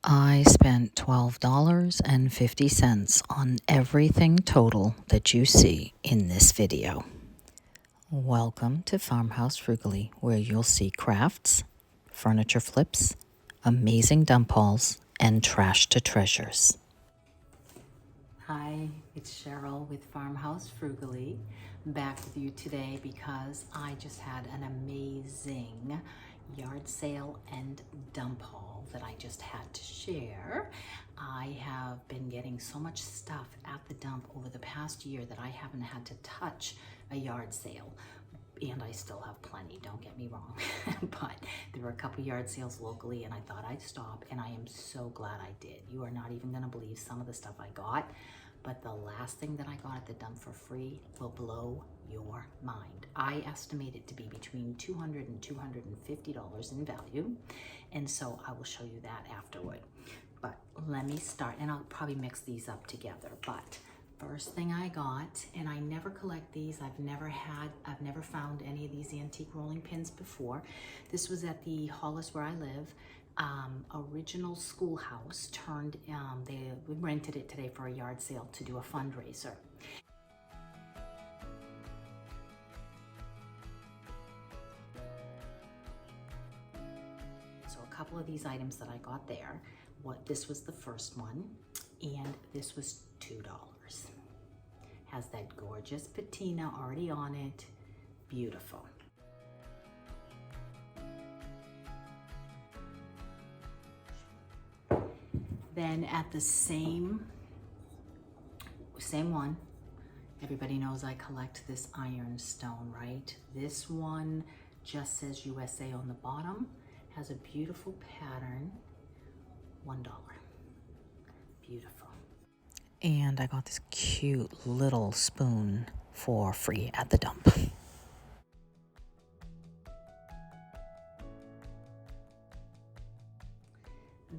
I spent $12.50 on everything total that you see in this video. Welcome to Farmhouse Frugally, where you'll see crafts, furniture flips, amazing dump hauls, and trash to treasures. Hi, it's Cheryl with Farmhouse Frugally, back with you today because I just had an amazing yard sale and dump haul that I just had to share. I have been getting so much stuff at the dump over the past year that I haven't had to touch a yard sale. And I still have plenty, don't get me wrong. But there were a couple yard sales locally and I thought I'd stop, and I am so glad I did. You are not even gonna believe some of the stuff I got, but the last thing that I got at the dump for free will blow your mind. I estimate it to be between $200 and $250 in value, and so I will show you that afterward. But let me start, and I'll probably mix these up together, but first thing I got, and I never collect these, I've never found any of these antique rolling pins before. This was at the Hollis where I live. Original schoolhouse we rented it today for a yard sale to do a fundraiser. So a couple of these items that I got there, this was the first one, and this was $2. Has that gorgeous patina already on it, beautiful. Then at the same one, everybody knows I collect this ironstone, right? This one just says USA on the bottom, has a beautiful pattern, $1. Beautiful. And I got this cute little spoon for free at the dump.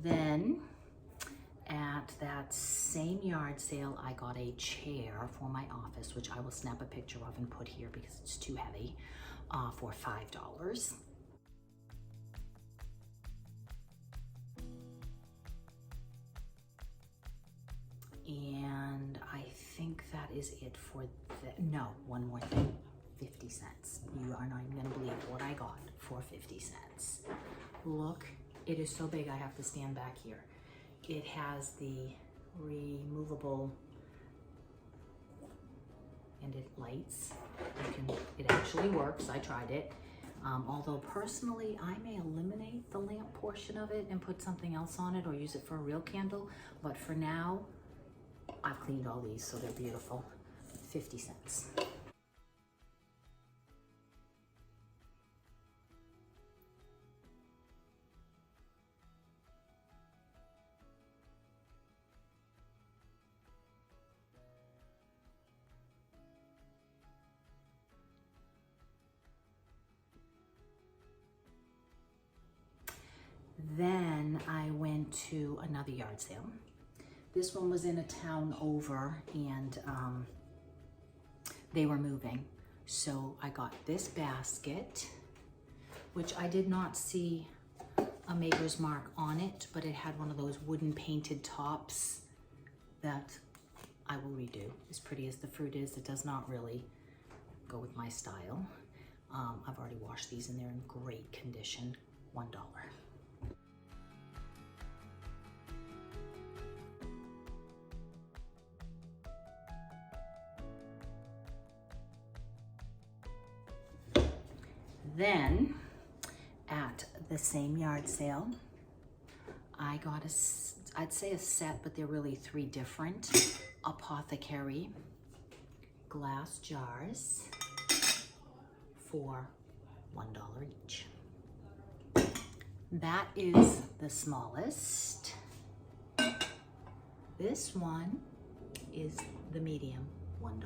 Then at that same yard sale, I got a chair for my office, which I will snap a picture of and put here because it's too heavy, for $5. And I think that is it for no, one more thing, 50 cents. You are not even gonna believe what I got for 50 cents. Look, it is so big I have to stand back here. It has the removable, and it lights. It actually works, I tried it. Although personally, I may eliminate the lamp portion of it and put something else on it or use it for a real candle. But for now, I've cleaned all these, so they're beautiful. 50 cents. Then I went to another yard sale. This one was in a town over, and they were moving. So I got this basket, which I did not see a maker's mark on it, but it had one of those wooden painted tops that I will redo. As pretty as the fruit is, it does not really go with my style. I've already washed these and they're in great condition, $1. Then, at the same yard sale, I got I'd say a set, but they're really three different apothecary glass jars for $1 each. That is the smallest. This one is the medium, $1.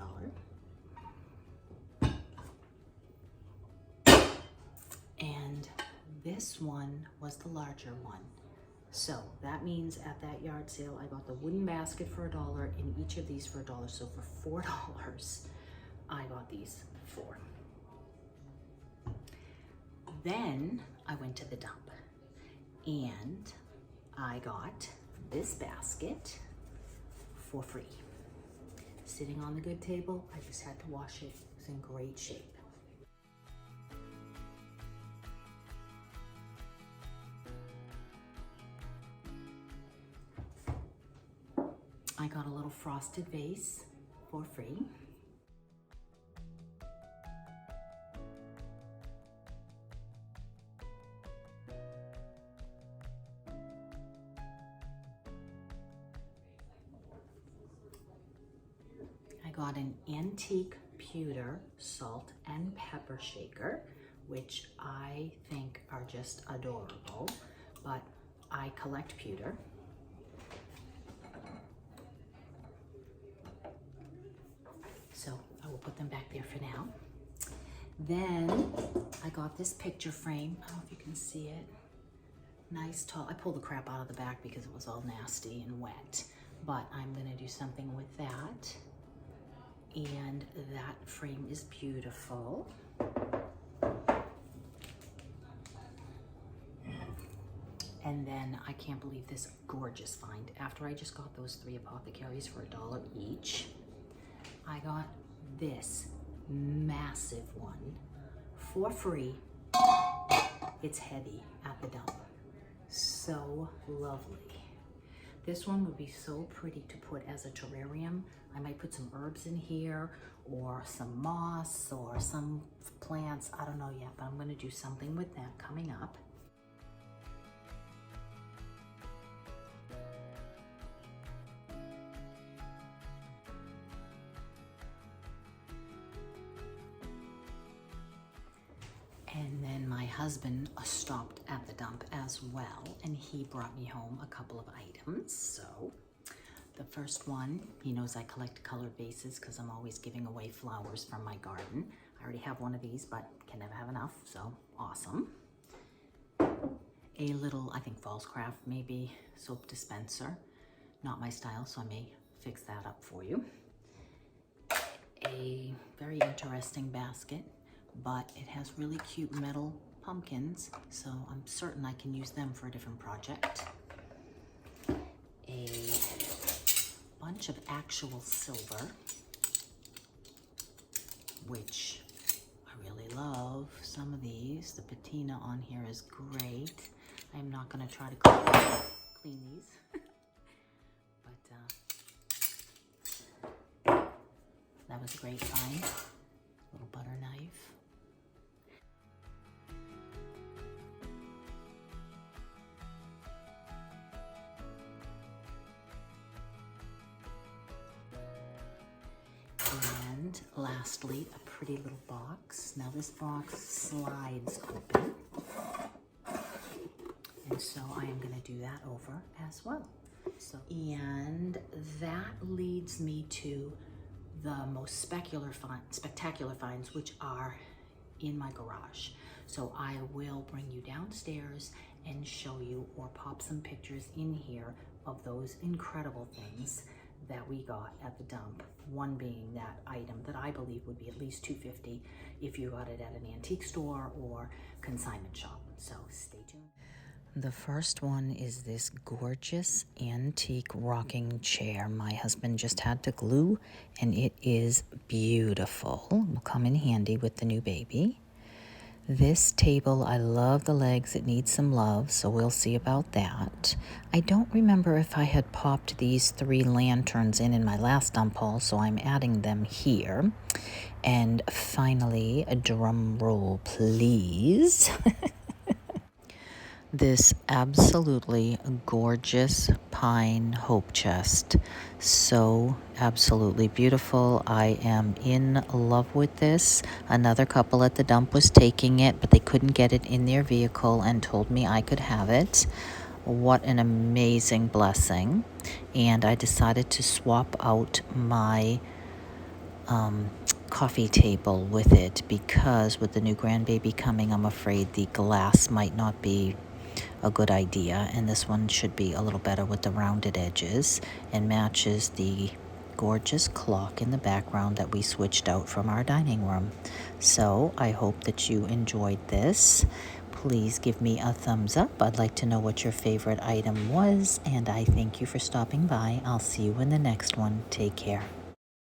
And this one was the larger one. So that means at that yard sale, I got the wooden basket for $1 and each of these for $1. So for $4, I got these for. Then I went to the dump and I got this basket for free. Sitting on the good table, I just had to wash it. It's in great shape. I got a little frosted vase for free. I got an antique pewter salt and pepper shaker, which I think are just adorable, but I collect pewter. So I will put them back there for now. Then I got this picture frame. I don't know if you can see it. Nice tall. I pulled the crap out of the back because it was all nasty and wet, but I'm gonna do something with that. And that frame is beautiful. And then I can't believe this gorgeous find. After I just got those 3 apothecaries for $1 each, I got this massive one for free. It's heavy at the dump. So lovely. This one would be so pretty to put as a terrarium. I might put some herbs in here or some moss or some plants. I don't know yet, but I'm gonna do something with that coming up. And then my husband stopped at the dump as well, and he brought me home a couple of items. So the first one, he knows I collect colored vases because I'm always giving away flowers from my garden. I already have one of these, but can never have enough, so awesome. A little, I think Falls Craft maybe, soap dispenser. Not my style, so I may fix that up for you. A very interesting basket, but it has really cute metal pumpkins, so I'm certain I can use them for a different project. A bunch of actual silver, which I really love. Some of these, the patina on here is great. I'm not gonna try to clean these, but that was a great find. Little butter knife. And lastly, a pretty little box. Now this box slides open. And so I am gonna do that over as well. And that leads me to the most spectacular finds, which are in my garage. So I will bring you downstairs and show you or pop some pictures in here of those incredible things that we got at the dump. One being that item that I believe would be at least $250 if you got it at an antique store or consignment shop. So stay tuned. The first one is this gorgeous antique rocking chair my husband just had to glue, and it is beautiful. Will come in handy with the new baby. This table, I love the legs. It needs some love, so we'll see about that. I don't remember if I had popped these 3 lanterns in my last dump haul, so I'm adding them here. And finally, a drum roll, please. This absolutely gorgeous pine hope chest. So absolutely beautiful. I am in love with this. Another couple at the dump was taking it, but they couldn't get it in their vehicle and told me I could have it. What an amazing blessing. And I decided to swap out my coffee table with it because with the new grandbaby coming, I'm afraid the glass might not be a good idea, and this one should be a little better with the rounded edges and matches the gorgeous clock in the background that we switched out from our dining room. So I hope that you enjoyed this. please give me a thumbs up. I'd like to know what your favorite item was, and I thank you for stopping by. I'll see you in the next one. Take care.